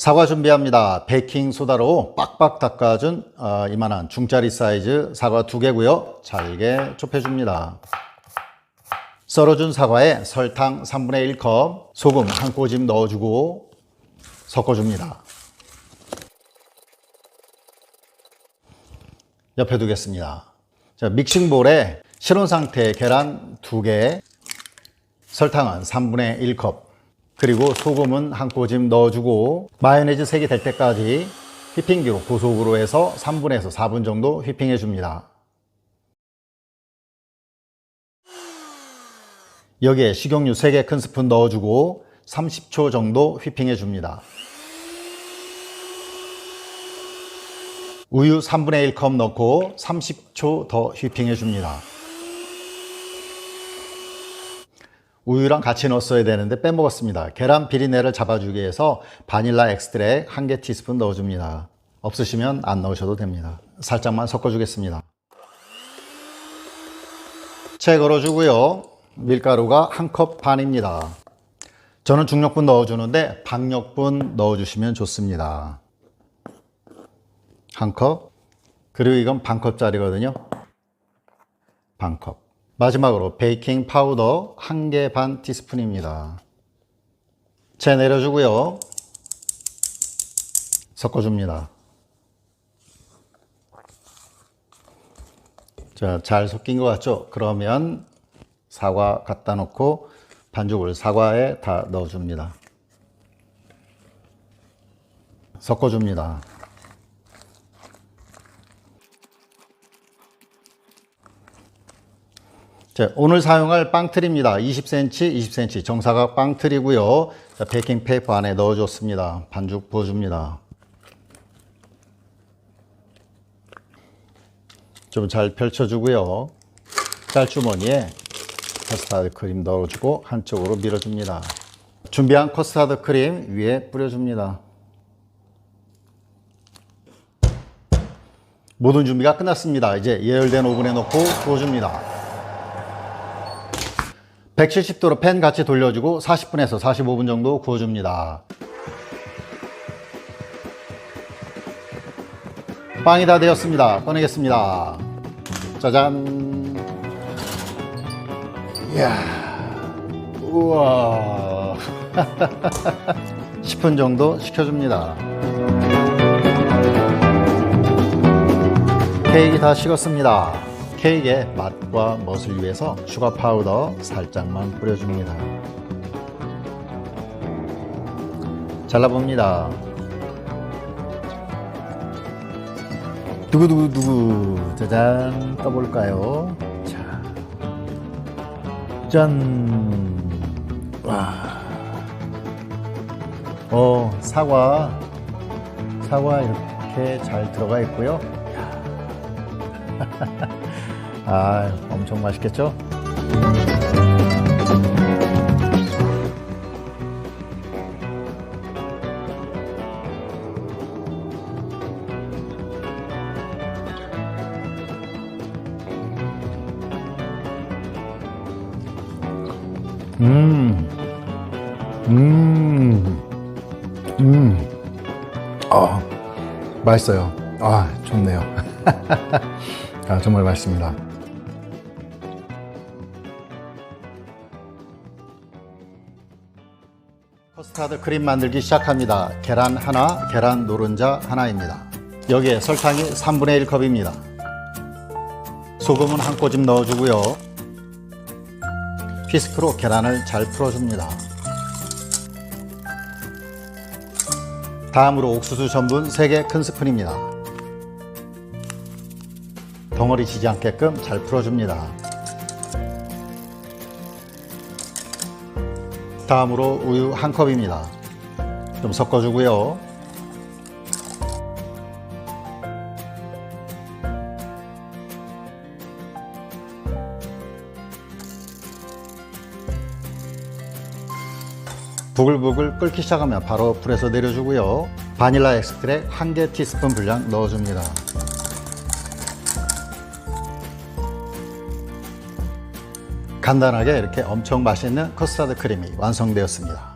사과 준비합니다. 베이킹소다로 빡빡 닦아준 이만한 중짜리 사이즈 사과 2개고요. 잘게 좁혀줍니다. 썰어준 사과에 설탕 3분의 1컵, 소금 한 꼬집 넣어주고 섞어줍니다. 옆에 두겠습니다. 자, 믹싱볼에 실온 상태의 계란 2개, 설탕은 3분의 1컵, 그리고 소금은 한 꼬집 넣어주고 마요네즈 색이 될 때까지 휘핑기로 고속으로 해서 3분에서 4분 정도 휘핑해 줍니다. 여기에 식용유 3개 큰 스푼 넣어주고 30초 정도 휘핑해 줍니다. 우유 3분의 1컵 넣고 30초 더 휘핑해 줍니다. 우유랑 같이 넣었어야 되는데 빼먹었습니다. 계란 비린내를 잡아주기 위해서 바닐라 엑스트랙 1개 티스푼 넣어줍니다. 없으시면 안 넣으셔도 됩니다. 살짝만 섞어주겠습니다. 채 걸어주고요. 밀가루가 1컵 반입니다. 저는 중력분 넣어주는데 박력분 넣어주시면 좋습니다. 1컵. 그리고 이건 반컵짜리거든요. 반컵. 마지막으로 베이킹 파우더 1개 반 티스푼입니다. 채 내려주고요. 섞어줍니다. 자, 잘 섞인 것 같죠? 그러면 사과 갖다 놓고 반죽을 사과에 다 넣어줍니다. 섞어줍니다. 자, 오늘 사용할 빵틀입니다. 20cm, 20cm 정사각 빵틀이고요. 자, 베이킹 페이퍼 안에 넣어줬습니다. 반죽 부어줍니다. 좀 잘 펼쳐주고요. 짤주머니에 커스타드 크림 넣어주고 한쪽으로 밀어줍니다. 준비한 커스타드 크림 위에 뿌려줍니다. 모든 준비가 끝났습니다. 이제 예열된 오븐에 넣고 구워줍니다. 170도로 팬 같이 돌려주고 40분에서 45분 정도 구워줍니다. 빵이 다 되었습니다. 꺼내겠습니다. 짜잔. 이야, 우와. 10분 정도 식혀줍니다. 케이크 다 식었습니다. 케이크의 맛과 멋을 위해서 슈가 파우더 살짝만 뿌려줍니다. 잘라봅니다. 두구두구두구. 짜잔. 떠볼까요? 자, 짠. 와. 사과 이렇게 잘 들어가 있고요. 아, 엄청 맛있겠죠? 맛있어요. 좋네요. 정말 맛있습니다. 커스타드 크림 만들기 시작합니다. 계란 하나, 계란 노른자 하나입니다. 여기에 설탕이 3분의 1컵입니다. 소금은 한 꼬집 넣어주고요. 휘스크로 계란을 잘 풀어줍니다. 다음으로 옥수수 전분 3개 큰 스푼입니다. 덩어리 지지 않게끔 잘 풀어줍니다. 다음으로 우유 1컵입니다. 좀 섞어주고요. 부글부글 끓기 시작하면 바로 불에서 내려주고요. 바닐라 엑스트랙 1개 티스푼 분량 넣어줍니다. 간단하게 이렇게 엄청 맛있는 커스타드 크림이 완성되었습니다.